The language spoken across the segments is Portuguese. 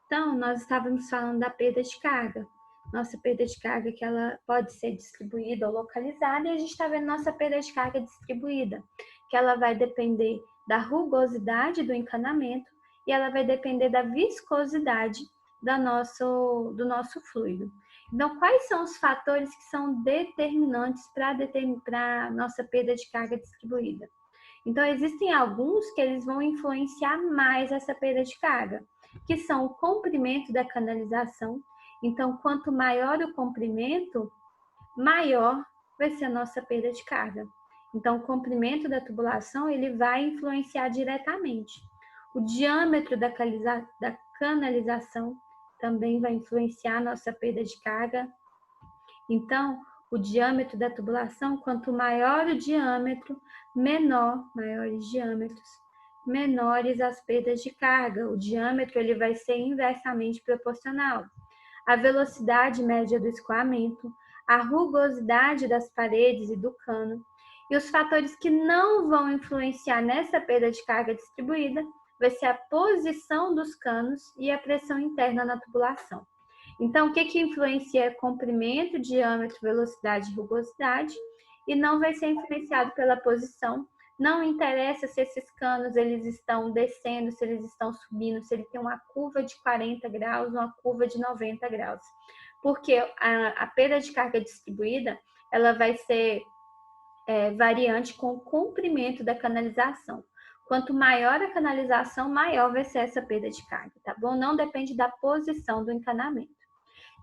Então, nós estávamos falando da perda de carga. Nossa perda de carga que ela pode ser distribuída ou localizada, e a gente está vendo nossa perda de carga distribuída, que ela vai depender da rugosidade do encanamento e ela vai depender da viscosidade do nosso fluido. Então, quais são os fatores que são determinantes para a nossa perda de carga distribuída? Então, existem alguns que eles vão influenciar mais essa perda de carga, que são o comprimento da canalização. Então, quanto maior o comprimento, maior vai ser a nossa perda de carga. Então, o comprimento da tubulação, ele vai influenciar diretamente. O diâmetro da canalização também vai influenciar a nossa perda de carga. Então, o diâmetro da tubulação, quanto maior o diâmetro, maiores diâmetros, menores as perdas de carga. O diâmetro ele vai ser inversamente proporcional. A velocidade média do escoamento, a rugosidade das paredes e do cano, e os fatores que não vão influenciar nessa perda de carga distribuída vai ser a posição dos canos e a pressão interna na tubulação. Então, o que influencia é comprimento, diâmetro, velocidade e rugosidade, e não vai ser influenciado pela posição. Não interessa se esses canos eles estão descendo, se eles estão subindo, se ele tem uma curva de 40 graus, uma curva de 90 graus. Porque a perda de carga distribuída, ela vai ser variante com o comprimento da canalização. Quanto maior a canalização, maior vai ser essa perda de carga, tá bom? Não depende da posição do encanamento.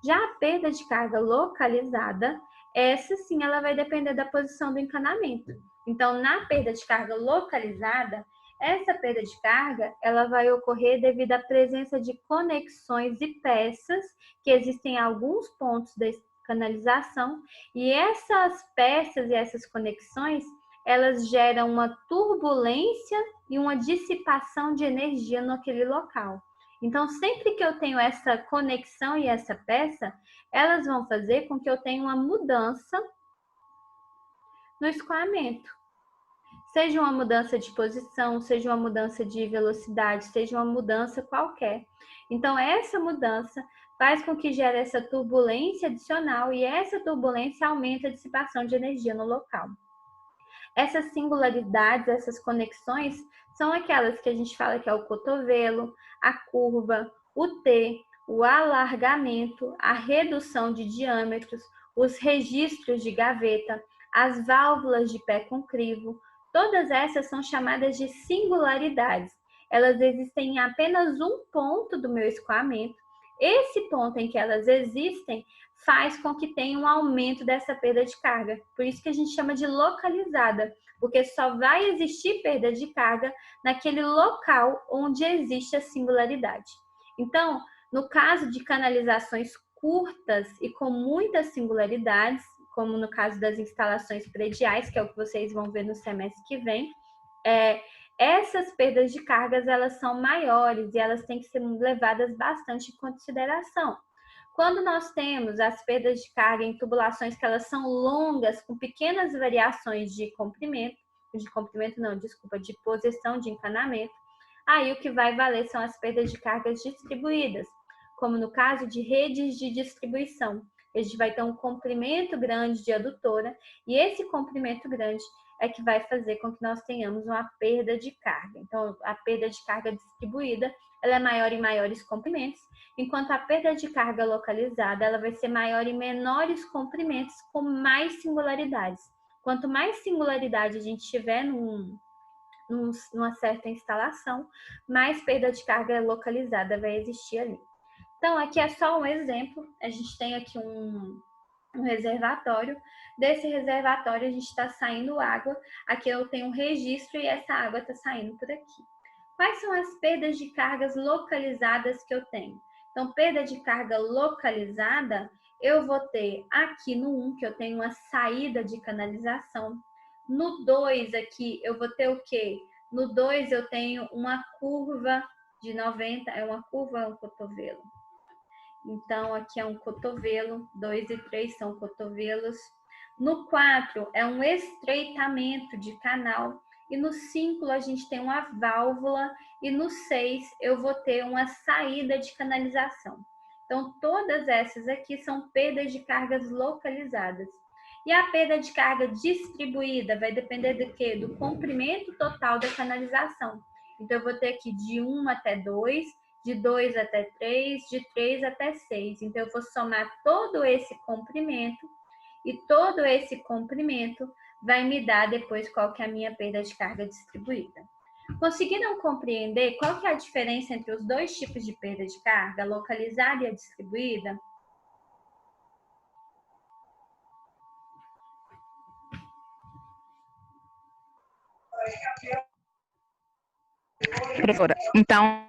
Já a perda de carga localizada, essa sim ela vai depender da posição do encanamento. Então, na perda de carga localizada, essa perda de carga ela vai ocorrer devido à presença de conexões e peças que existem em alguns pontos da canalização, e essas peças e essas conexões elas geram uma turbulência e uma dissipação de energia naquele local. Então, sempre que eu tenho essa conexão e essa peça, elas vão fazer com que eu tenha uma mudança no escoamento. Seja uma mudança de posição, seja uma mudança de velocidade, seja uma mudança qualquer. Então, essa mudança faz com que gere essa turbulência adicional e essa turbulência aumenta a dissipação de energia no local. Essas singularidades, essas conexões, são aquelas que a gente fala que é o cotovelo, a curva, o T, o alargamento, a redução de diâmetros, os registros de gaveta, as válvulas de pé com crivo. Todas essas são chamadas de singularidades. Elas existem em apenas um ponto do meu escoamento. Esse ponto em que elas existem faz com que tenha um aumento dessa perda de carga. Por isso que a gente chama de localizada, porque só vai existir perda de carga naquele local onde existe a singularidade. Então, no caso de canalizações curtas e com muitas singularidades, como no caso das instalações prediais, que é o que vocês vão ver no semestre que vem, essas perdas de cargas elas são maiores e elas têm que ser levadas bastante em consideração. Quando nós temos as perdas de carga em tubulações que elas são longas, com pequenas variações de posição de encanamento, aí o que vai valer são as perdas de cargas distribuídas, como no caso de redes de distribuição. A gente vai ter um comprimento grande de adutora, e esse comprimento grande é que vai fazer com que nós tenhamos uma perda de carga. Então, a perda de carga distribuída, ela é maior em maiores comprimentos, enquanto a perda de carga localizada, ela vai ser maior em menores comprimentos com mais singularidades. Quanto mais singularidade a gente tiver numa certa instalação, mais perda de carga localizada vai existir ali. Então, aqui é só um exemplo. A gente tem aqui um reservatório. Desse reservatório, a gente está saindo água. Aqui eu tenho um registro e essa água está saindo por aqui. Quais são as perdas de cargas localizadas que eu tenho? Então, perda de carga localizada, eu vou ter aqui no 1, que eu tenho uma saída de canalização. No 2 aqui, eu vou ter o quê? No 2 eu tenho uma curva de 90, é uma curva, é um cotovelo. Então, aqui é um cotovelo, 2 e 3 são cotovelos. No 4 é um estreitamento de canal. e no 5 a gente tem uma válvula, e no 6 eu vou ter uma saída de canalização. Então, todas essas aqui são perdas de cargas localizadas. E a perda de carga distribuída vai depender do quê? Do comprimento total da canalização. Então, eu vou ter aqui de 1 até 2, de 2 até 3, de 3 até 6. Então, eu vou somar todo esse comprimento, e todo esse comprimento vai me dar depois qual que é a minha perda de carga distribuída. Conseguiram compreender qual que é a diferença entre os dois tipos de perda de carga, a localizada e a distribuída? Professora, então,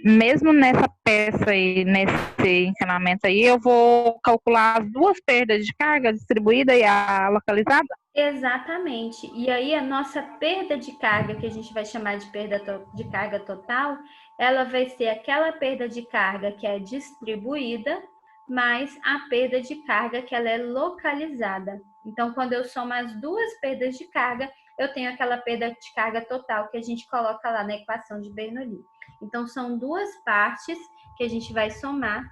mesmo nessa peça aí, nesse encanamento aí, eu vou calcular as duas perdas de carga, a distribuída e a localizada? Exatamente. E aí a nossa perda de carga, que a gente vai chamar de perda de carga total, ela vai ser aquela perda de carga que é distribuída, mais a perda de carga que ela é localizada. Então, quando eu somo as duas perdas de carga, eu tenho aquela perda de carga total que a gente coloca lá na equação de Bernoulli. Então, são duas partes que a gente vai somar,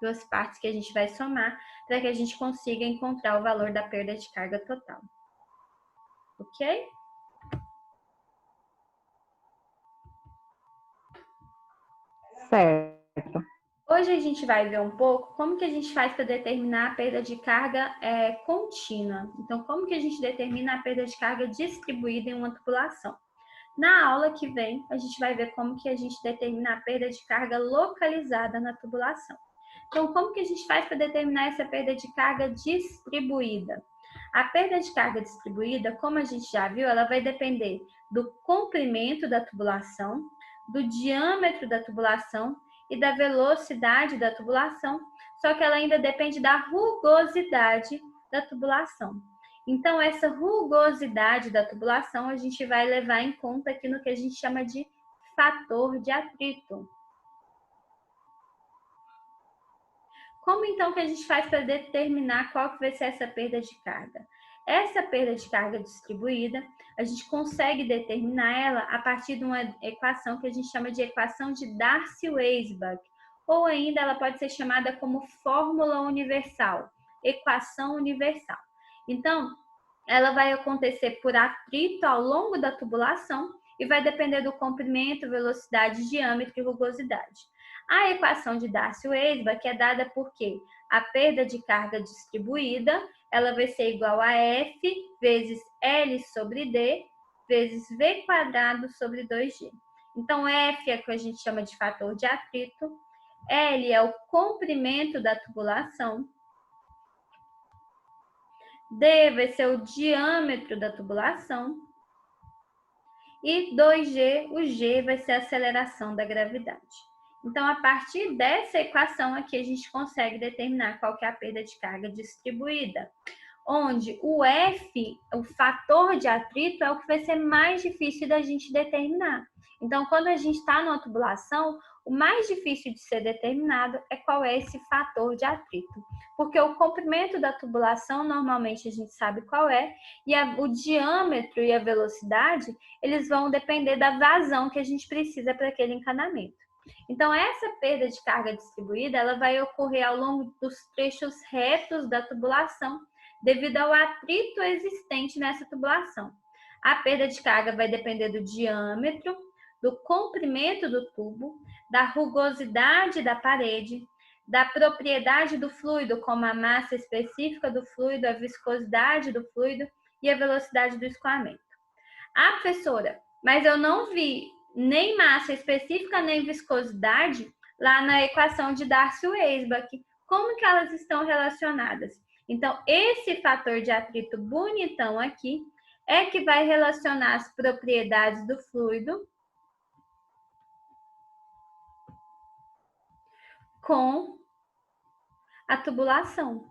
para que a gente consiga encontrar o valor da perda de carga total. Ok? Certo. Hoje a gente vai ver um pouco como que a gente faz para determinar a perda de carga contínua. Então, como que a gente determina a perda de carga distribuída em uma tubulação. Na aula que vem, a gente vai ver como que a gente determina a perda de carga localizada na tubulação. Então, como que a gente faz para determinar essa perda de carga distribuída? A perda de carga distribuída, como a gente já viu, ela vai depender do comprimento da tubulação, do diâmetro da tubulação e da velocidade da tubulação, só que ela ainda depende da rugosidade da tubulação. Então, essa rugosidade da tubulação a gente vai levar em conta aqui no que a gente chama de fator de atrito. Como então que a gente faz para determinar qual que vai ser essa perda de carga? Essa perda de carga distribuída, a gente consegue determinar ela a partir de uma equação que a gente chama de equação de Darcy-Weisbach, ou ainda ela pode ser chamada como fórmula universal, equação universal. Então, ela vai acontecer por atrito ao longo da tubulação e vai depender do comprimento, velocidade, diâmetro e rugosidade. A equação de Darcy-Weisbach é dada porque a perda de carga distribuída ela vai ser igual a F vezes L sobre D vezes V quadrado sobre 2G. Então, F é o que a gente chama de fator de atrito, L é o comprimento da tubulação, D vai ser o diâmetro da tubulação e 2G, o G vai ser a aceleração da gravidade. Então, a partir dessa equação aqui, a gente consegue determinar qual que é a perda de carga distribuída, onde o F, o fator de atrito, é o que vai ser mais difícil da gente determinar. Então, quando a gente está numa tubulação, o mais difícil de ser determinado é qual é esse fator de atrito. Porque o comprimento da tubulação, normalmente a gente sabe qual é, e o diâmetro e a velocidade, eles vão depender da vazão que a gente precisa para aquele encanamento. Então, essa perda de carga distribuída, ela vai ocorrer ao longo dos trechos retos da tubulação, devido ao atrito existente nessa tubulação. A perda de carga vai depender do diâmetro, do comprimento do tubo, da rugosidade da parede, da propriedade do fluido, como a massa específica do fluido, a viscosidade do fluido e a velocidade do escoamento. Ah, professora, mas eu não vi nem massa específica nem viscosidade lá na equação de Darcy-Weisbach. Como que elas estão relacionadas? Então, esse fator de atrito bonitão aqui é que vai relacionar as propriedades do fluido com a tubulação.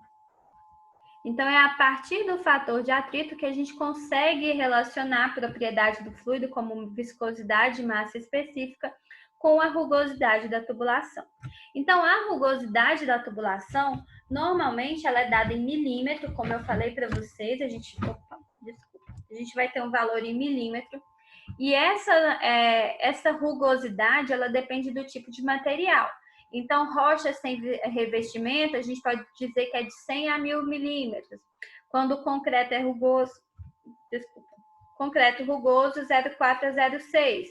Então, é a partir do fator de atrito que a gente consegue relacionar a propriedade do fluido, como viscosidade e massa específica, com a rugosidade da tubulação. Então, a rugosidade da tubulação, normalmente, ela é dada em milímetro, como eu falei para vocês, a gente A gente vai ter um valor em milímetro. E essa rugosidade, ela depende do tipo de material. Então, rocha sem revestimento, a gente pode dizer que é de 100 a 1000 milímetros. Quando o concreto é rugoso, concreto rugoso, 0,4 a 0,6.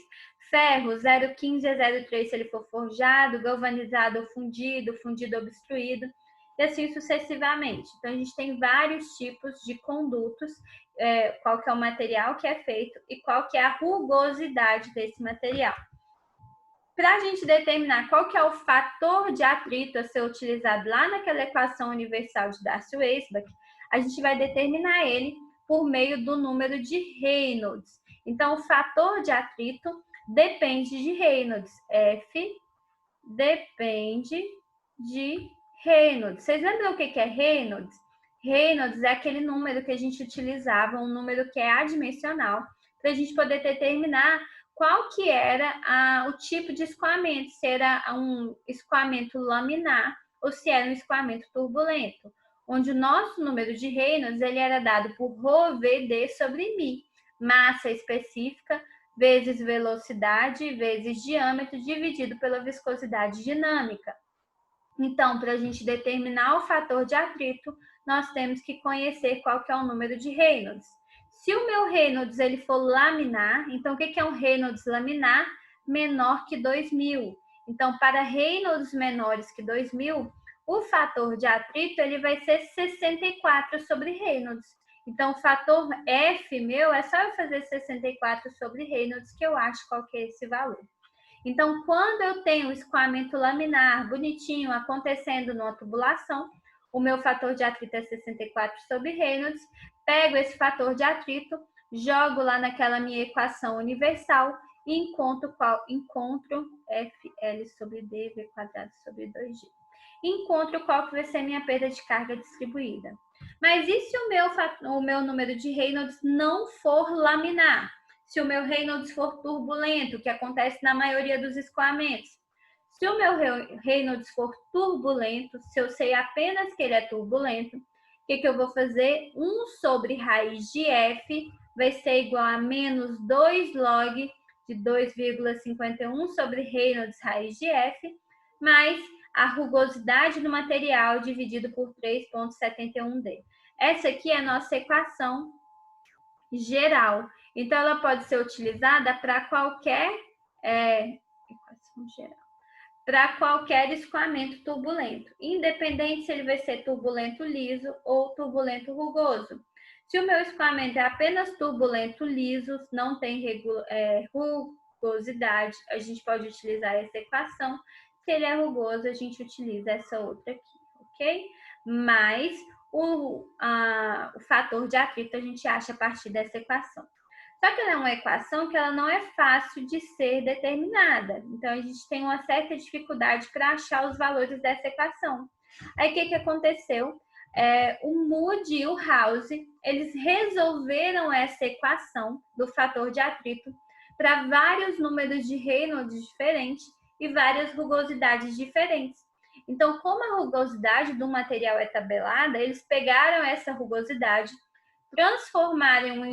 Ferro, 0,15 a 0,3 se ele for forjado, galvanizado ou fundido, fundido obstruído, e assim sucessivamente. Então, a gente tem vários tipos de condutos, qual que é o material que é feito e qual que é a rugosidade desse material. Para a gente determinar qual que é o fator de atrito a ser utilizado lá naquela equação universal de Darcy-Weisbach, a gente vai determinar ele por meio do número de Reynolds. Então, o fator de atrito depende de Reynolds. F depende de Reynolds. Vocês lembram o que é Reynolds? Reynolds é aquele número que a gente utilizava, um número que é adimensional, para a gente poder determinar qual que era o tipo de escoamento, se era um escoamento laminar ou se era um escoamento turbulento, onde o nosso número de Reynolds ele era dado por ρVd sobre μ, massa específica vezes velocidade vezes diâmetro dividido pela viscosidade dinâmica. Então, para a gente determinar o fator de atrito, nós temos que conhecer qual que é o número de Reynolds. Se o meu Reynolds ele for laminar, então o que é um Reynolds laminar? Menor que 2000. Então, para Reynolds menores que 2000, o fator de atrito ele vai ser 64 sobre Reynolds. Então, o fator F meu é só eu fazer 64 sobre Reynolds que eu acho qual que é esse valor. Então, quando eu tenho o escoamento laminar bonitinho acontecendo numa tubulação, o meu fator de atrito é 64 sobre Reynolds, pego esse fator de atrito, jogo lá naquela minha equação universal e encontro FL sobre D, V quadrado sobre 2G. Encontro qual que vai ser minha perda de carga distribuída. Mas e se o meu número de Reynolds não for laminar? Se o meu Reynolds for turbulento, que acontece na maioria dos escoamentos. Se o meu Reynolds for turbulento, se eu sei apenas que ele é turbulento, o que eu vou fazer? 1 sobre raiz de F vai ser igual a menos 2 log de 2,51 sobre Reynolds raiz de F, mais a rugosidade do material dividido por 3,71D. Essa aqui é a nossa equação geral. Então, ela pode ser utilizada para qualquer equação geral, para qualquer escoamento turbulento, independente se ele vai ser turbulento liso ou turbulento rugoso. Se o meu escoamento é apenas turbulento liso, não tem rugosidade, a gente pode utilizar essa equação. Se ele é rugoso, a gente utiliza essa outra aqui, ok? Mas o fator de atrito a gente acha a partir dessa equação. Só que ela é uma equação que ela não é fácil de ser determinada. Então, a gente tem uma certa dificuldade para achar os valores dessa equação. Aí, o que aconteceu? O Moody e o House, eles resolveram essa equação do fator de atrito para vários números de Reynolds diferentes e várias rugosidades diferentes. Então, como a rugosidade do material é tabelada, eles pegaram essa rugosidade, transformaram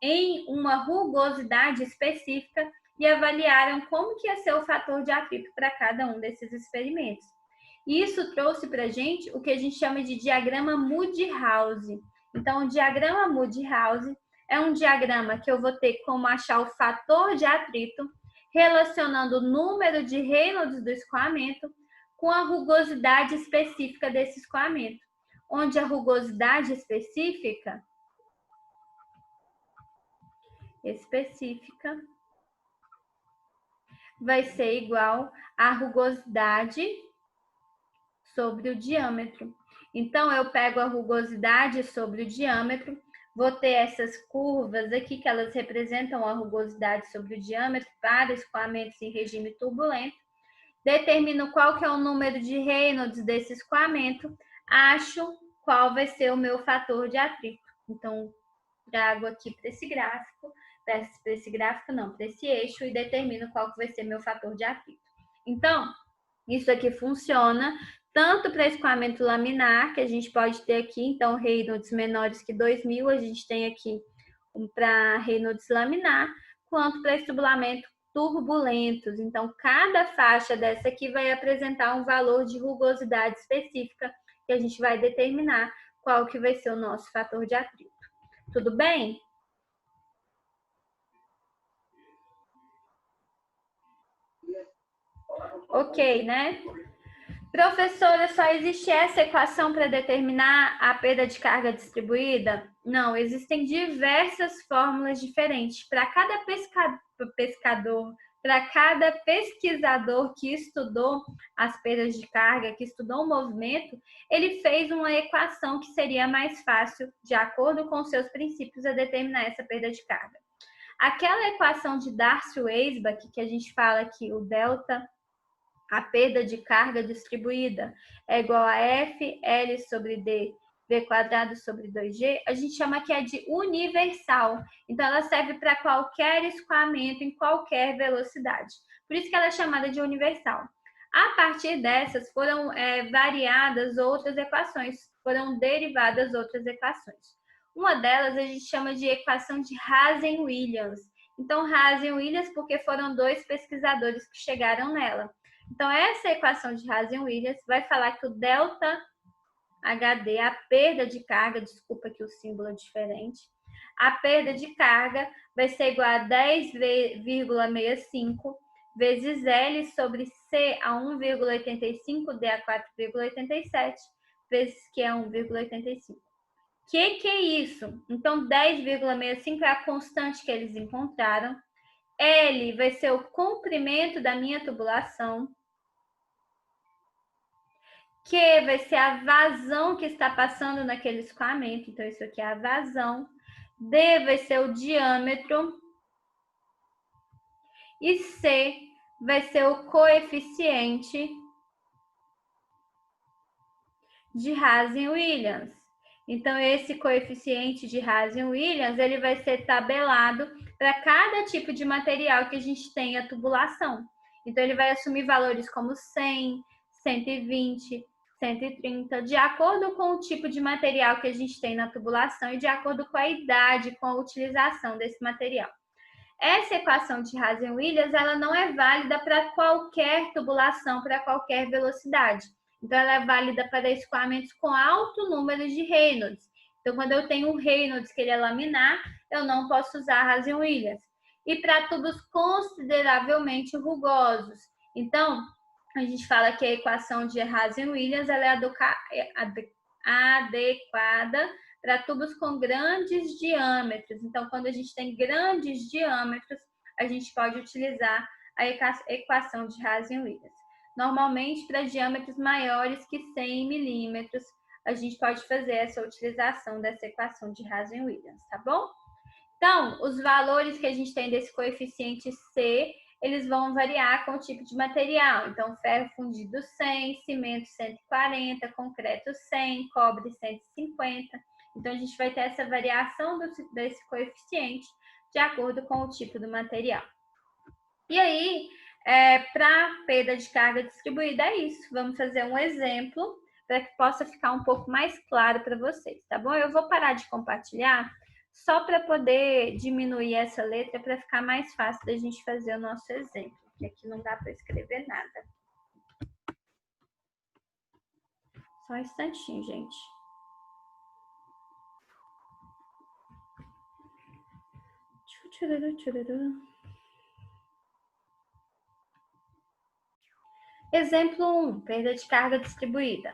em uma rugosidade específica e avaliaram como que ia ser o fator de atrito para cada um desses experimentos. E isso trouxe para a gente o que a gente chama de diagrama Moody-House. Então, o diagrama Moody-House é um diagrama que eu vou ter como achar o fator de atrito relacionando o número de Reynolds do escoamento com a rugosidade específica desse escoamento, onde a rugosidade específica vai ser igual à rugosidade sobre o diâmetro. Então, eu pego a rugosidade sobre o diâmetro, vou ter essas curvas aqui que elas representam a rugosidade sobre o diâmetro para escoamentos em regime turbulento. Determino qual que é o número de Reynolds desse escoamento, acho qual vai ser o meu fator de atrito. Então, trago aqui para esse gráfico, para esse eixo e determino qual que vai ser meu fator de atrito. Então, isso aqui funciona tanto para escoamento laminar, que a gente pode ter aqui, então, Reynolds menores que 2000, a gente tem aqui para Reynolds laminar, quanto para estrubulamento turbulentos. Então, cada faixa dessa aqui vai apresentar um valor de rugosidade específica que a gente vai determinar qual que vai ser o nosso fator de atrito. Tudo bem? Ok, né? Professora, só existe essa equação para determinar a perda de carga distribuída? Não, existem diversas fórmulas diferentes. Para cada pescador, para cada pesquisador que estudou as perdas de carga, que estudou o movimento, ele fez uma equação que seria mais fácil, de acordo com seus princípios, a determinar essa perda de carga. Aquela equação de Darcy-Weisbach, que a gente fala que o delta, a perda de carga distribuída, é igual a FL sobre D, V quadrado sobre 2G, a gente chama que é de universal. Então, ela serve para qualquer escoamento em qualquer velocidade. Por isso que ela é chamada de universal. A partir dessas, foram variadas outras equações, foram derivadas outras equações. Uma delas a gente chama de equação de Hazen-Williams. Então, Hazen-Williams porque foram dois pesquisadores que chegaram nela. Então, essa equação de Hazen-Williams vai falar que o delta HD, a perda de carga, desculpa que o símbolo é diferente, a perda de carga vai ser igual a 10,65 vezes L sobre C a 1,85, D a 4,87, vezes Q a 1,85. Que é isso? Então, 10,65 é a constante que eles encontraram. L vai ser o comprimento da minha tubulação. Q vai ser a vazão que está passando naquele escoamento. Então, isso aqui é a vazão. D vai ser o diâmetro. E C vai ser o coeficiente de Hazen-Williams. Então, esse coeficiente de Hazen-Williams, ele vai ser tabelado para cada tipo de material que a gente tem a tubulação. Então, ele vai assumir valores como 100, 120, 130, de acordo com o tipo de material que a gente tem na tubulação e de acordo com a idade, com a utilização desse material. Essa equação de Hazen-Williams, ela não é válida para qualquer tubulação, para qualquer velocidade. Então, ela é válida para escoamentos com alto número de Reynolds. Então, quando eu tenho um Reynolds que ele é laminar, eu não posso usar Hazen-Williams. E para tubos consideravelmente rugosos. Então, a gente fala que a equação de Hazen-Williams ela é adequada para tubos com grandes diâmetros. Então, quando a gente tem grandes diâmetros, a gente pode utilizar a equação de Hazen-Williams. Normalmente, para diâmetros maiores que 100 milímetros, a gente pode fazer essa utilização dessa equação de Hazen-Williams, tá bom? Então, os valores que a gente tem desse coeficiente C, eles vão variar com o tipo de material. Então, ferro fundido 100, cimento 140, concreto 100, cobre 150. Então, a gente vai ter essa variação desse coeficiente de acordo com o tipo do material. E aí, para perda de carga distribuída é isso. Vamos fazer um exemplo para que possa ficar um pouco mais claro para vocês, tá bom? Eu vou parar de compartilhar só para poder diminuir essa letra para ficar mais fácil da gente fazer o nosso exemplo, porque aqui não dá para escrever nada. Só um instantinho, gente. Exemplo 1, perda de carga distribuída.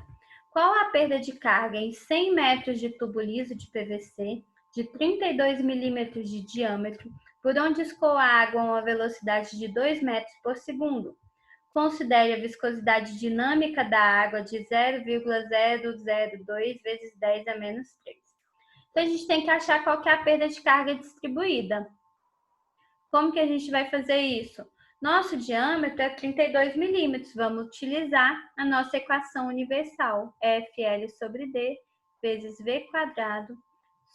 Qual a perda de carga em 100 metros de tubo liso de PVC de 32 milímetros de diâmetro, por onde escoa a água a uma velocidade de 2 metros por segundo? Considere a viscosidade dinâmica da água de 0,002 vezes 10 a menos 3. Então, a gente tem que achar qual que é a perda de carga distribuída. Como que a gente vai fazer isso? Nosso diâmetro é 32 milímetros. Vamos utilizar a nossa equação universal, FL sobre D vezes V quadrado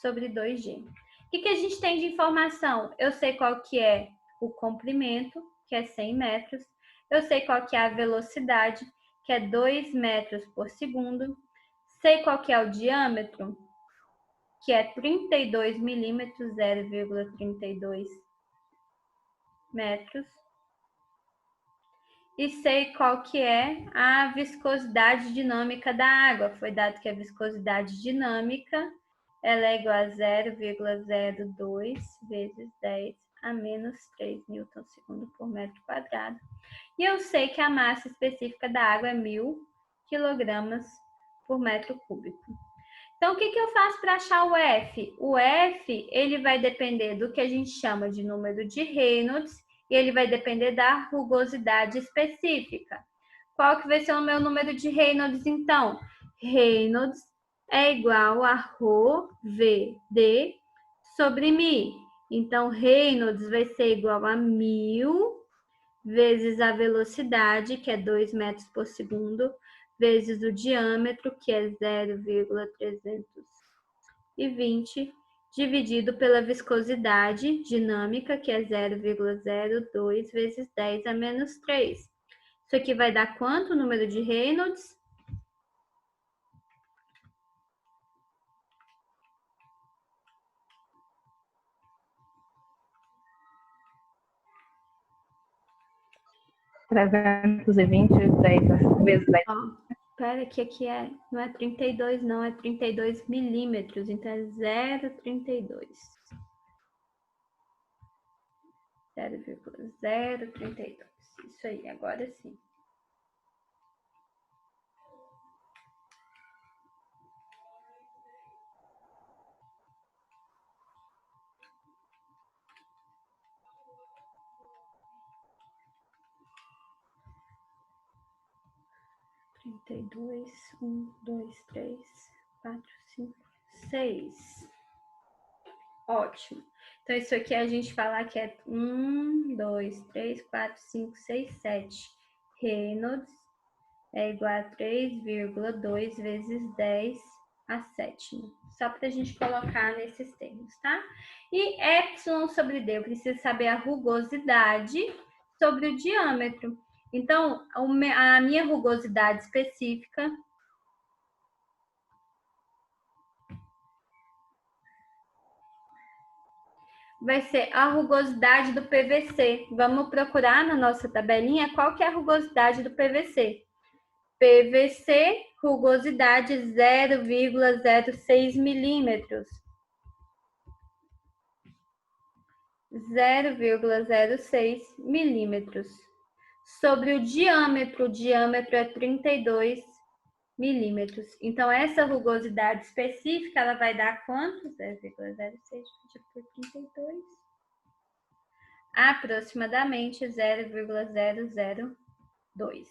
sobre 2G. O que a gente tem de informação? Eu sei qual que é o comprimento, que é 100 metros. Eu sei qual que é a velocidade, que é 2 metros por segundo. Sei qual que é o diâmetro, que é 32 milímetros, 0,32 metros. E sei qual que é a viscosidade dinâmica da água. Foi dado que a viscosidade dinâmica ela é igual a 0,02 vezes 10 a menos 3 newton-segundo por metro quadrado. E eu sei que a massa específica da água é 1000 quilogramas por metro cúbico. Então, o que eu faço para achar o F? O F ele vai depender do que a gente chama de número de Reynolds e ele vai depender da rugosidade específica. Qual que vai ser o meu número de Reynolds, então? Reynolds é igual a ρ VD sobre μ. Então, Reynolds vai ser igual a 1000 vezes a velocidade, que é 2 metros por segundo, vezes o diâmetro, que é 0,320, dividido pela viscosidade dinâmica, que é 0,02 vezes 10 a menos 3. Isso aqui vai dar quanto o número de Reynolds? vezes 10. Espera que aqui não é 32 não, é 32 milímetros, então é 0,32. 0,032. Isso aí, agora sim. Trinta e dois, 1, 2, 3, 4, 5, 6. Ótimo. Então, isso aqui a gente falar que é 1, 2, 3, 4, 5, 6, 7. Reynolds é igual a 3,2 vezes 10 a sétima. Só para a gente colocar nesses termos, tá? E epsilon sobre D, eu preciso saber a rugosidade sobre o diâmetro. Então, a minha rugosidade específica vai ser a rugosidade do PVC. Vamos procurar na nossa tabelinha qual que é a rugosidade do PVC. PVC, rugosidade 0,06 milímetros. 0,06 milímetros. Sobre o diâmetro é 32 milímetros. Então, essa rugosidade específica, ela vai dar quanto? 0,06 dividido por 32. Aproximadamente 0,002.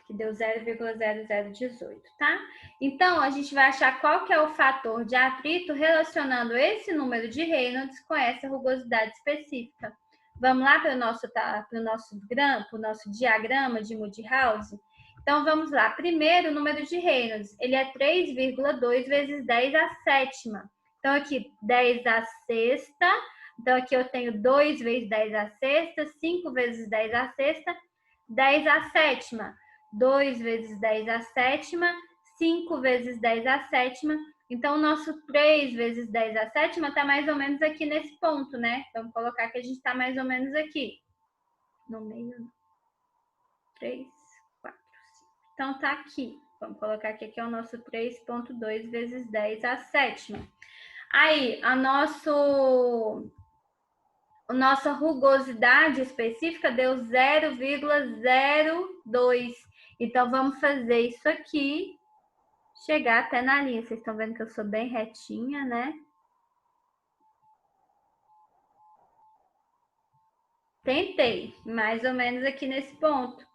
Que deu 0,0018, tá? Então, a gente vai achar qual que é o fator de atrito relacionando esse número de Reynolds com essa rugosidade específica. Vamos lá para o nosso diagrama de Moody-House? Então, vamos lá. Primeiro, o número de Reynolds. Ele é 3,2 vezes 10 à sétima. Então, aqui, 10 à sexta. Então, aqui eu tenho 2 vezes 10 à sexta, 5 vezes 10 à sexta, 10 à sétima. 2 vezes 10 à sétima, 5 vezes 10 à sétima. Então, o nosso 3 vezes 10 à sétima está mais ou menos aqui nesse ponto, né? Vamos colocar que a gente está mais ou menos aqui. No meio, 3, 4, 5. Então, está aqui. Vamos colocar que aqui é o nosso 3,2 vezes 10 à sétima. Aí, a nossa rugosidade específica deu 0,02. Então, vamos fazer isso aqui, chegar até na linha. Vocês estão vendo que eu sou bem retinha, né? Tentei, mais ou menos aqui nesse ponto.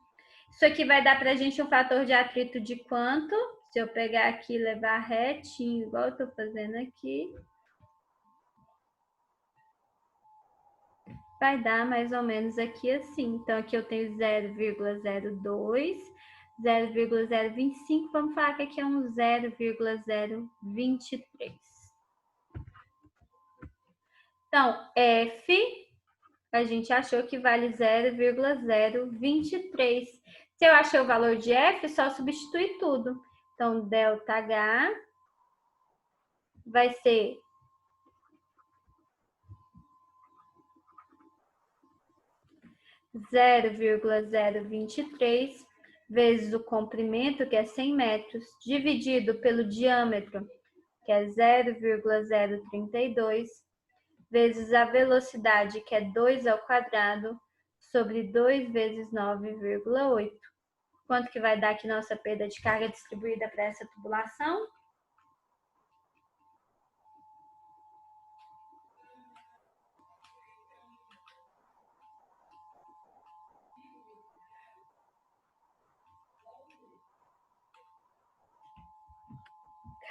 Isso aqui vai dar pra gente um fator de atrito de quanto? Se eu pegar aqui e levar retinho, igual eu tô fazendo aqui, vai dar mais ou menos aqui assim. Então, aqui eu tenho 0,02, 0,025, vamos falar que aqui é um 0,023. Então, F, a gente achou que vale 0,023. Se eu achei o valor de F, só substituir tudo. Então, ΔH vai ser 0,023 vezes o comprimento, que é 100 metros, dividido pelo diâmetro, que é 0,032, vezes a velocidade, que é 2 ao quadrado, sobre 2 vezes 9,8. Quanto que vai dar aqui nossa perda de carga distribuída para essa tubulação?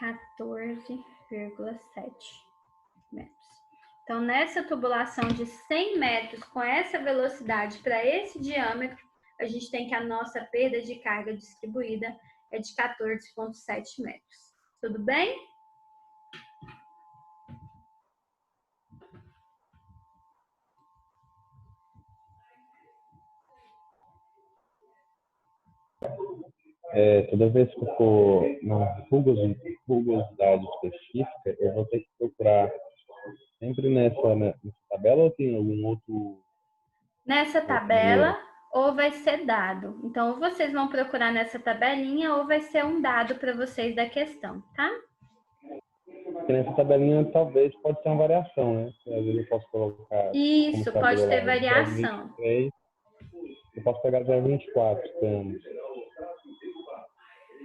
(14,7 metros). Então, nessa tubulação de 100 metros, com essa velocidade para esse diâmetro, a gente tem que a nossa perda de carga distribuída é de 14,7 metros. Tudo bem? Toda vez que eu for na rugosidade específica, eu vou ter que procurar sempre nessa tabela ou tem algum outro? Nessa tabela, ou vai ser dado. Então, ou vocês vão procurar nessa tabelinha, ou vai ser um dado para vocês da questão, tá? Porque nessa tabelinha talvez pode ter uma variação, né? Às vezes eu posso colocar... Isso, pode ter variação. 0,23, eu posso pegar 0,24 anos.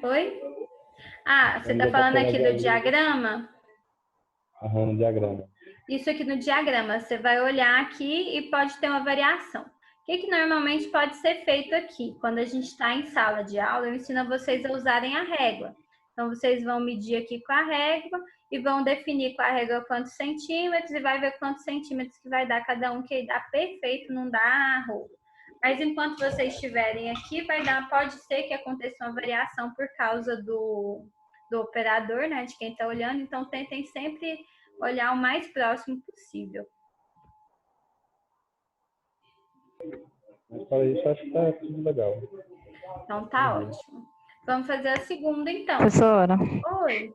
Oi? Ah, você está falando aqui do diagrama? Aham, no diagrama. Isso aqui no diagrama, você vai olhar aqui e pode ter uma variação. O que normalmente pode ser feito aqui? Quando a gente está em sala de aula, eu ensino vocês a usarem a régua. Então, vocês vão medir aqui com a régua e vão definir com a régua quantos centímetros e vai ver quantos centímetros que vai dar cada um, que dá perfeito, não dá rolo. Mas enquanto vocês estiverem aqui, pode ser que aconteça uma variação por causa do operador, né, de quem está olhando. Então, tentem sempre olhar o mais próximo possível. Mas para isso, acho que tá tudo legal. Então, tá ótimo. Vamos fazer a segunda, então. Professora. Oi.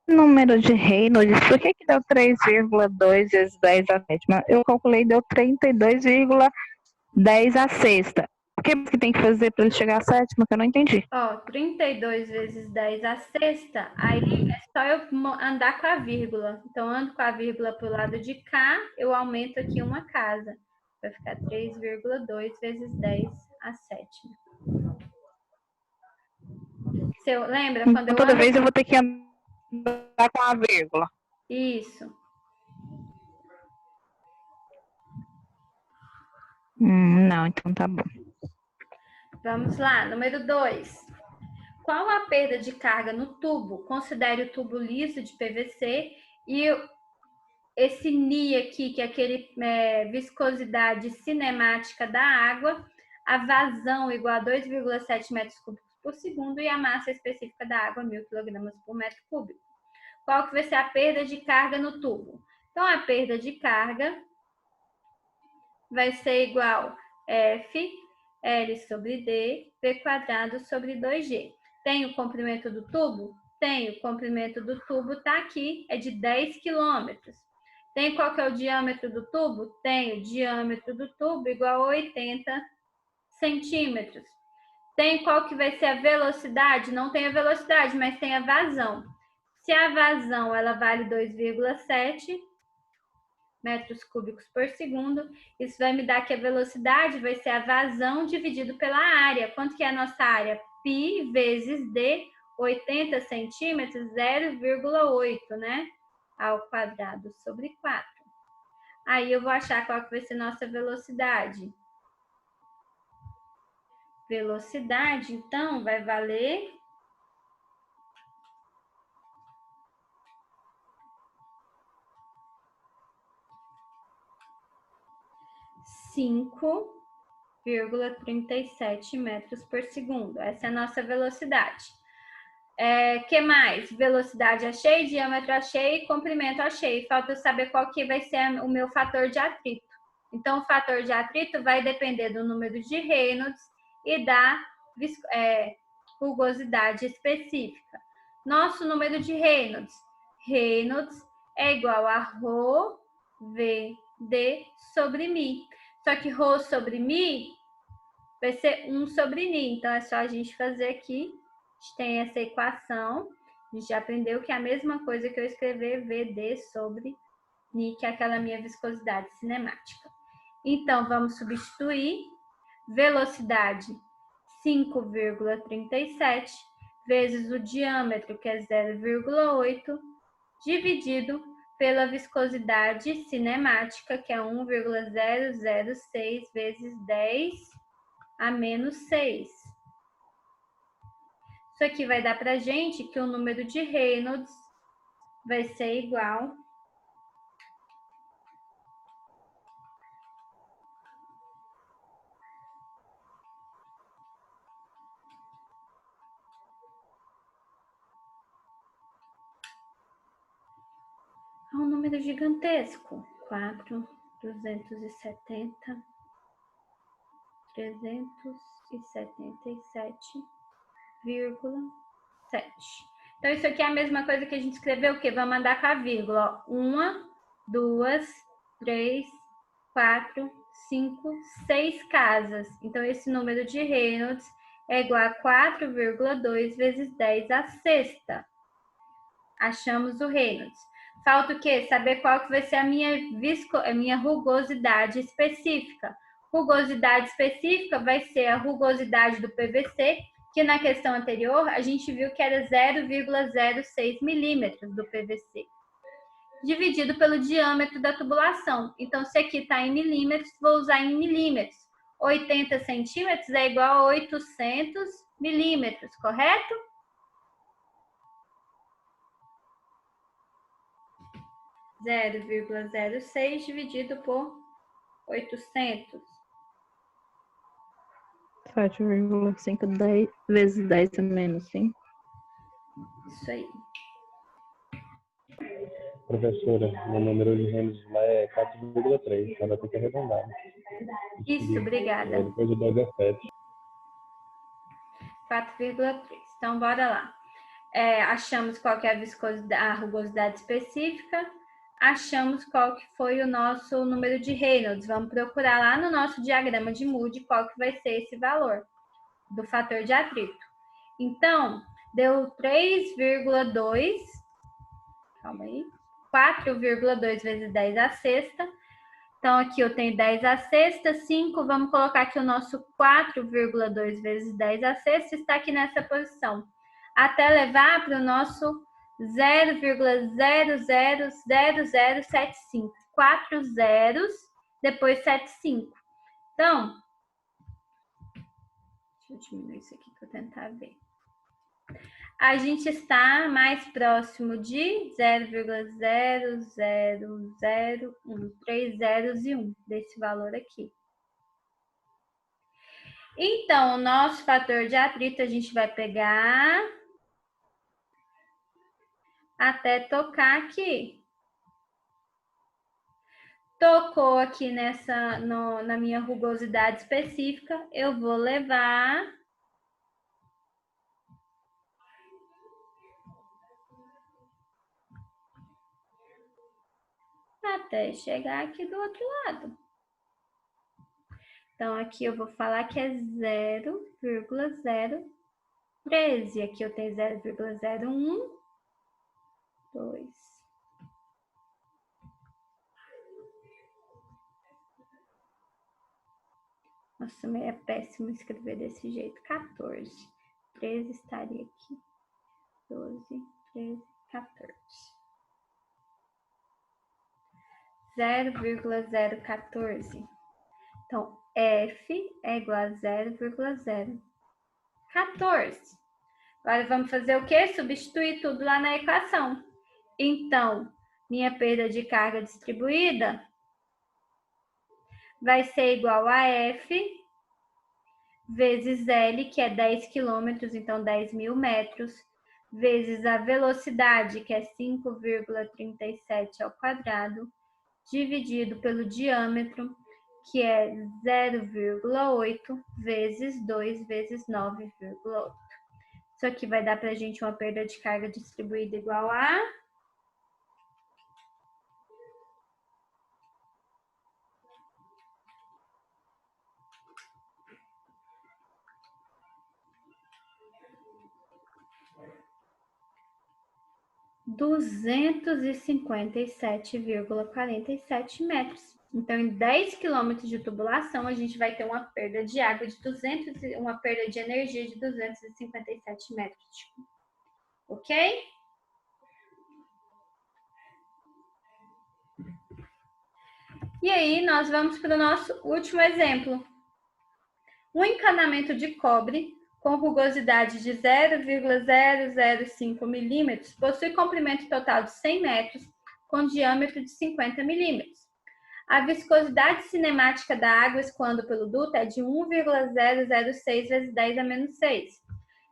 Número de Reynolds, por que deu 3,2 vezes 10 à sétima? Eu calculei, deu 32,10 à sexta. O que tem que fazer para ele chegar à sétima? Que eu não entendi. 32 vezes 10 à sexta, aí é só eu andar com a vírgula. Então, ando com a vírgula para o lado de cá, eu aumento aqui uma casa. Vai ficar 3,2 vezes 10 à sétima. Lembra quando eu toda ando... vez eu vou ter que andar com a vírgula. Isso. Não, então tá bom. Vamos lá, número 2. Qual a perda de carga no tubo? Considere o tubo liso de PVC e esse Ni aqui, que é aquele viscosidade cinemática da água, a vazão igual a 2,7 metros cúbicos por segundo e a massa específica da água, 1.000 kg por metro cúbico. Qual que vai ser a perda de carga no tubo? Então, a perda de carga vai ser igual a F L sobre D, V quadrado sobre 2G. Tem o comprimento do tubo? Tem. O comprimento do tubo está aqui, é de 10 quilômetros. Tem qual que é o diâmetro do tubo? Tem. O diâmetro do tubo igual a 80 centímetros. Tem qual que vai ser a velocidade? Não tem a velocidade, mas tem a vazão. Se a vazão ela vale 2,7 metros cúbicos por segundo, isso vai me dar que a velocidade vai ser a vazão dividido pela área. Quanto que é a nossa área? Π vezes D, 80 centímetros, 0,8, né? Ao quadrado sobre 4. Aí eu vou achar qual que vai ser nossa velocidade. Velocidade, então, vai valer 5,37 metros por segundo. Essa é a nossa velocidade. Que mais? Velocidade achei, diâmetro achei, comprimento achei. Falta eu saber qual que vai ser o meu fator de atrito. Então, o fator de atrito vai depender do número de Reynolds e da rugosidade específica. nosso número de Reynolds. Reynolds é igual a Rho VD sobre Mi. Só que Rho sobre Mi vai ser 1 sobre Ni. Então, é só a gente fazer aqui. A gente tem essa equação. A gente já aprendeu que é a mesma coisa que eu escrever VD sobre Ni, que é aquela minha viscosidade cinemática. Então, vamos substituir velocidade 5,37 vezes o diâmetro, que é 0,8, dividido pela viscosidade cinemática, que é 1,006 vezes 10 a menos 6. Isso aqui vai dar pra gente que o número de Reynolds vai ser igual a um número gigantesco, 4.270, 377,7. Então, isso aqui é a mesma coisa que a gente escreveu, o quê? Vamos mandar com a vírgula. 1, 2, 3, 4, 5, 6 casas. Então, esse número de Reynolds é igual a 4,2 vezes 10 à sexta. Achamos o Reynolds. Falta o quê? Saber qual que vai ser a minha rugosidade específica. Rugosidade específica vai ser a rugosidade do PVC, que na questão anterior a gente viu que era 0,06 milímetros do PVC, dividido pelo diâmetro da tubulação. Então, se aqui está em milímetros, vou usar em milímetros. 80 centímetros é igual a 800 milímetros, correto? Zero vírgula 0,06 dividido por 800. 7,5 vezes 10 a menos 5. Isso aí. Professora, o número de Reynolds lá é 4,3, então vai ter que arredondar. Isso, obrigada. Depois o 2 é 7. 4,3. Então, bora lá. Achamos qual que é a rugosidade específica. Achamos qual que foi o nosso número de Reynolds. Vamos procurar lá no nosso diagrama de Moody qual que vai ser esse valor do fator de atrito. Então, deu 3,2. Calma aí. 4,2 vezes 10 à sexta. Então, aqui eu tenho 10 à sexta, 5. Vamos colocar aqui o nosso 4,2 vezes 10 à sexta, está aqui nessa posição. Até levar para o nosso 0,000075. 4 zeros, depois 75. Então, deixa eu diminuir isso aqui para eu tentar ver. A gente está mais próximo de 0,0001, 3 zeros e 1 desse valor aqui. Então, o nosso fator de atrito a gente vai pegar até tocar aqui. Tocou aqui na minha rugosidade específica, eu vou levar até chegar aqui do outro lado. Então, aqui eu vou falar que é 0,013. Aqui eu tenho 0,01, 2. Nossa, é péssimo escrever desse jeito. 14. 13 estaria aqui. 12, 13, 14. 0,014. Então, F é igual a 0,014. Agora, vamos fazer o quê? Substituir tudo lá na equação. Então, minha perda de carga distribuída vai ser igual a F vezes L, que é 10 quilômetros, então 10.000 metros, vezes a velocidade, que é 5,37 ao quadrado, dividido pelo diâmetro, que é 0,8 vezes 2 vezes 9,8. Isso Isso aqui vai dar para a gente uma perda de carga distribuída igual a... ...257,47 metros. Então, em 10 quilômetros de tubulação, a gente vai ter uma perda de água de uma perda de energia de 257 metros. Ok? E aí, nós vamos para o nosso último exemplo. Um encanamento de cobre com rugosidade de 0,005 milímetros possui comprimento total de 100 metros com diâmetro de 50 milímetros. A viscosidade cinemática da água escoando pelo duto é de 1,006 vezes 10 a menos 6.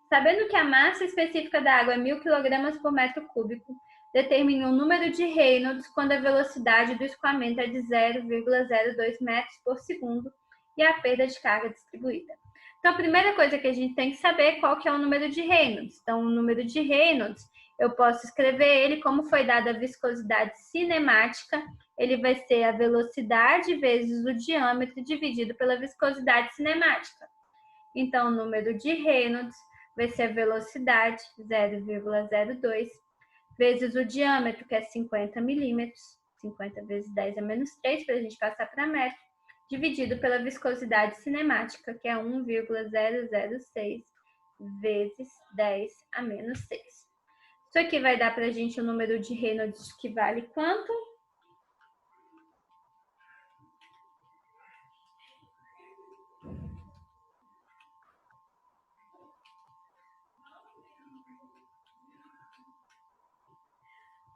Sabendo que a massa específica da água é 1000 kg por metro cúbico, determine o número de Reynolds quando a velocidade do escoamento é de 0,02 metros por segundo e a perda de carga distribuída. Então, a primeira coisa que a gente tem que saber é qual que é o número de Reynolds. Então, o número de Reynolds, eu posso escrever ele como foi dada a viscosidade cinemática, ele vai ser a velocidade vezes o diâmetro dividido pela viscosidade cinemática. Então, o número de Reynolds vai ser a velocidade, 0,02, vezes o diâmetro, que é 50 milímetros, 50 vezes 10 a menos 3, para a gente passar para metro, dividido pela viscosidade cinemática, que é 1,006 vezes 10 a menos 6. Isso aqui vai dar para a gente o número de Reynolds que vale quanto?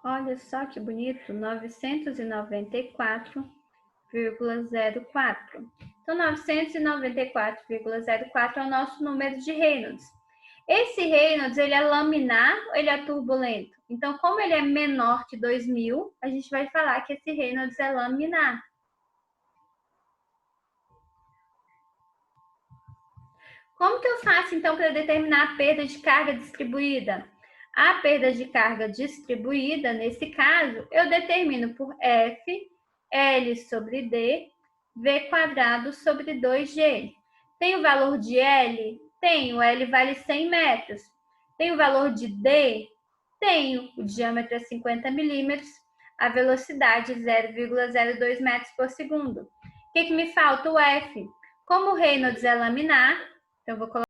Olha só que bonito, 994,04. Então, 994,04 é o nosso número de Reynolds. Esse Reynolds, ele é laminar ou ele é turbulento? Então, como ele é menor que 2000, a gente vai falar que esse Reynolds é laminar. Como que eu faço, então, para determinar a perda de carga distribuída? A perda de carga distribuída, nesse caso, eu determino por F, L sobre D, V quadrado sobre 2G. Tem o valor de L? Tenho. L vale 100 metros. Tem o valor de D? Tenho. O diâmetro é 50 milímetros. A velocidade 0,02 metros por segundo. O que me falta? O F. Como o Reynolds é laminar, então eu vou colocar